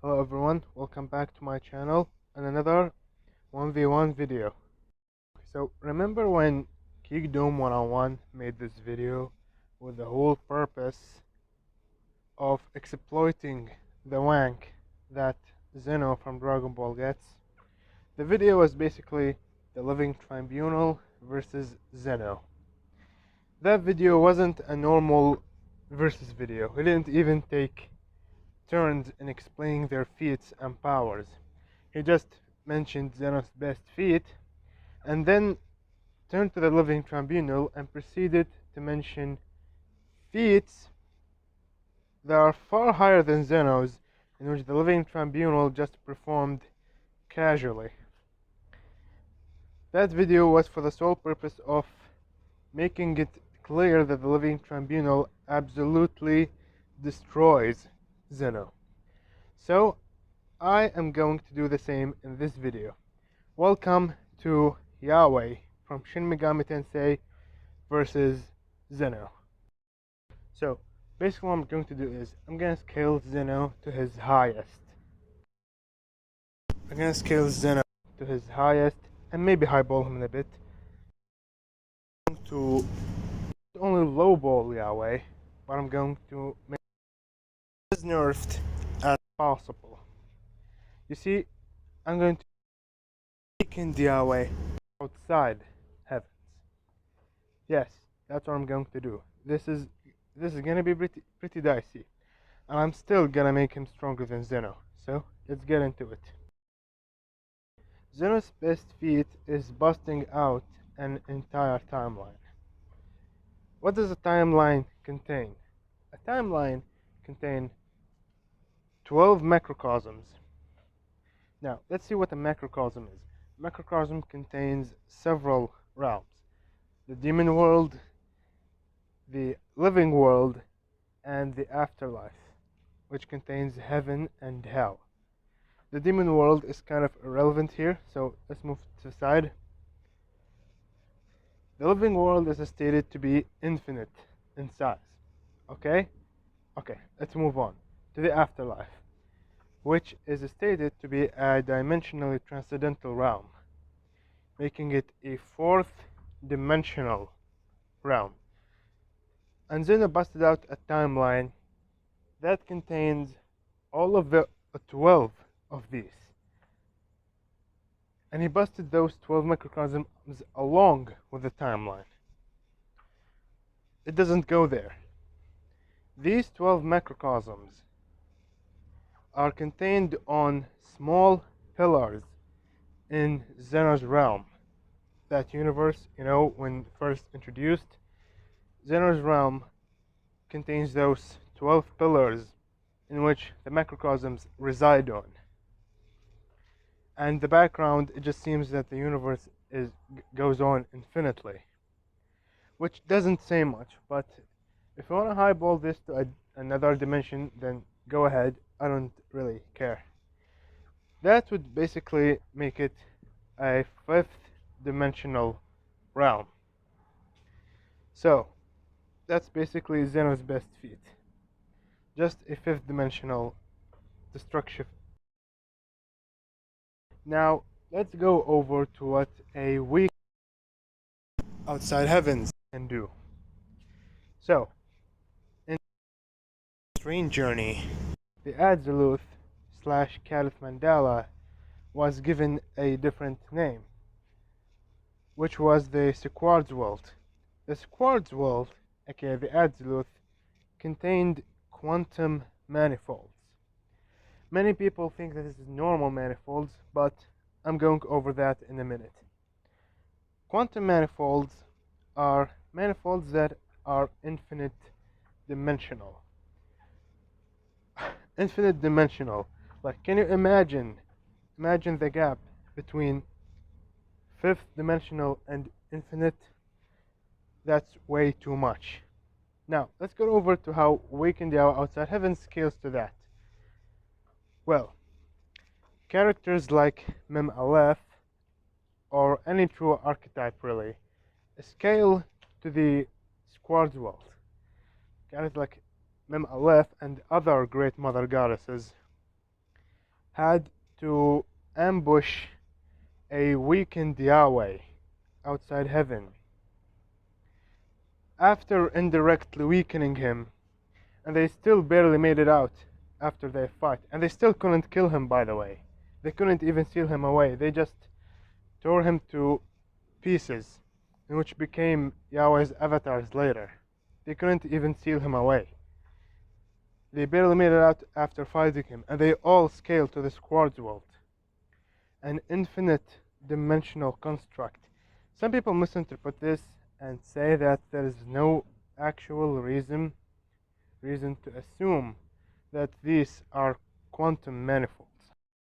Hello everyone, welcome back to my channel and another 1v1 video. So remember when Geekdom 101 made this video with the whole purpose of exploiting the wank that Zeno from Dragon Ball gets? The video was basically the Living Tribunal versus Zeno. That video wasn't a normal versus video. He didn't even take turns in explaining their feats and powers. He just mentioned Zeno's best feat and then turned to the Living Tribunal and proceeded to mention feats that are far higher than Zeno's, in which the Living Tribunal just performed casually. That video was for the sole purpose of making it clear that the Living Tribunal absolutely destroys Zeno. So I am going to do the same in this video. Welcome to Yahweh from Shin Megami Tensei versus Zeno. So basically what I'm going to do is I'm going to scale Zeno to his highest. And maybe highball him a bit. I'm going to only lowball Yahweh, but I'm going to make as nerfed as possible. You see, I'm going to weaken Yahweh outside heavens. Yes, that's what I'm going to do. This is gonna be pretty dicey, and I'm still gonna make him stronger than Zeno. So let's get into it. Zeno's best feat is busting out an entire timeline. What does a timeline contain? A timeline contains 12 macrocosms. Now, let's see what a macrocosm is. A macrocosm contains several realms: the demon world, the living world, and the afterlife, which contains heaven and hell. The demon world is kind of irrelevant here, so let's move to the side. The living world is stated to be infinite in size. Okay, let's move on to the afterlife, which is stated to be a dimensionally transcendental realm, making it a fourth dimensional realm. And Zeno busted out a timeline that contains all of the 12 of these. And he busted those 12 microcosms along with the timeline. It doesn't go there. These 12 macrocosms are contained on small pillars in Zeno's realm. That universe, when first introduced, Zeno's realm contains those 12 pillars in which the macrocosms reside on. And the background, it just seems that the universe goes on infinitely, which doesn't say much. But if you want to highball this to another dimension, then go ahead. I don't really care. That would basically make it a fifth dimensional realm. So that's basically Zeno's best feat. Just a fifth dimensional destruction. Now let's go over to what a weak outside heavens can do. So in Strange Journey, the Absolute / Caliph Mandala was given a different name, which was the Sequard's World. The Sequard's World, aka the Absolute, contained quantum manifolds. Many people think that this is normal manifolds, but I'm going over that in a minute. Quantum manifolds are manifolds that are infinite dimensional. Infinite dimensional. Like, can you imagine the gap between fifth dimensional and infinite? That's way too much. Now, let's go over to how Awakened Outside Heaven scales to that. Well, characters like Mem Aleph, or any true archetype really, scale to the Squad's world. Characters like Mem Aleph and other great mother goddesses had to ambush a weakened Yahweh outside heaven after indirectly weakening him, and they still barely made it out after they fight, and they still couldn't kill him, by the way. They couldn't even seal him away. They just tore him to pieces, which became Yahweh's avatars later. They couldn't even seal him away. They barely made it out after fighting him, and they all scaled to this quartz world, an infinite dimensional construct. Some people misinterpret this and say that there is no actual reason to assume that these are quantum manifolds.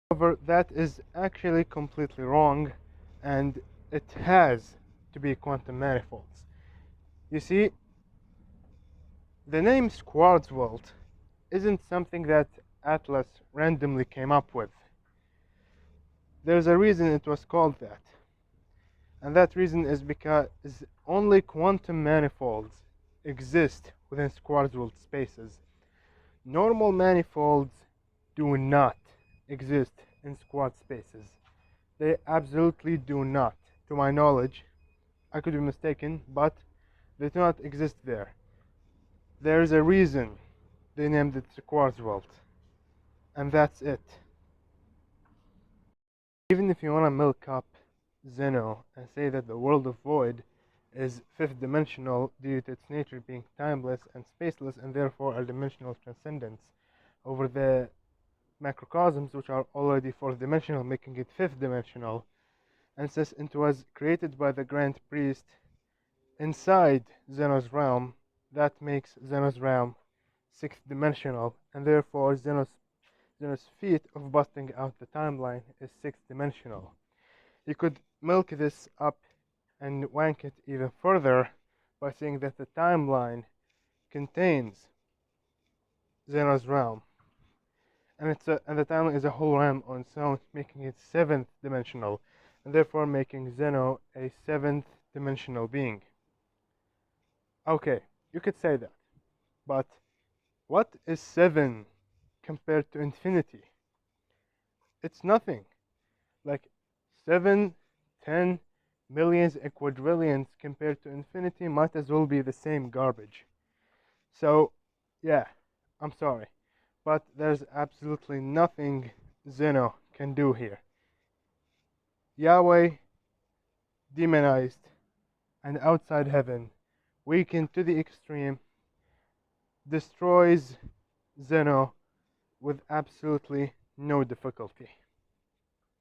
However, that is actually completely wrong, and it has to be quantum manifolds. You see, the name quartz world isn't something that Atlas randomly came up with. There's a reason it was called that. And that reason is because only quantum manifolds exist within quartz world spaces. Normal manifolds do not exist in quartz spaces. They absolutely do not. To my knowledge, I could be mistaken, but they do not exist there. There is a reason they named it the quartz world, and that's it. Even if you want to milk up Zeno and say that the world of void is fifth dimensional due to its nature being timeless and spaceless, and therefore a dimensional transcendence over the macrocosms, which are already fourth dimensional, making it fifth dimensional, and since it was created by the Grand Priest inside Zeno's realm, that makes Zeno's realm sixth dimensional, and therefore Zeno's feat of busting out the timeline is sixth dimensional. You could milk this up and wank it even further by saying that the timeline contains Zeno's realm, and the timeline is a whole realm on its own, making it seventh dimensional, and therefore making Zeno a seventh dimensional being. Okay, you could say that, but what is 7 compared to infinity? It's nothing. Like 7, 10, millions and quadrillions compared to infinity might as well be the same garbage. So, yeah, I'm sorry, but there's absolutely nothing Zeno can do here. Yahweh, demonized, and outside heaven, weakened to the extreme, destroys Zeno with absolutely no difficulty.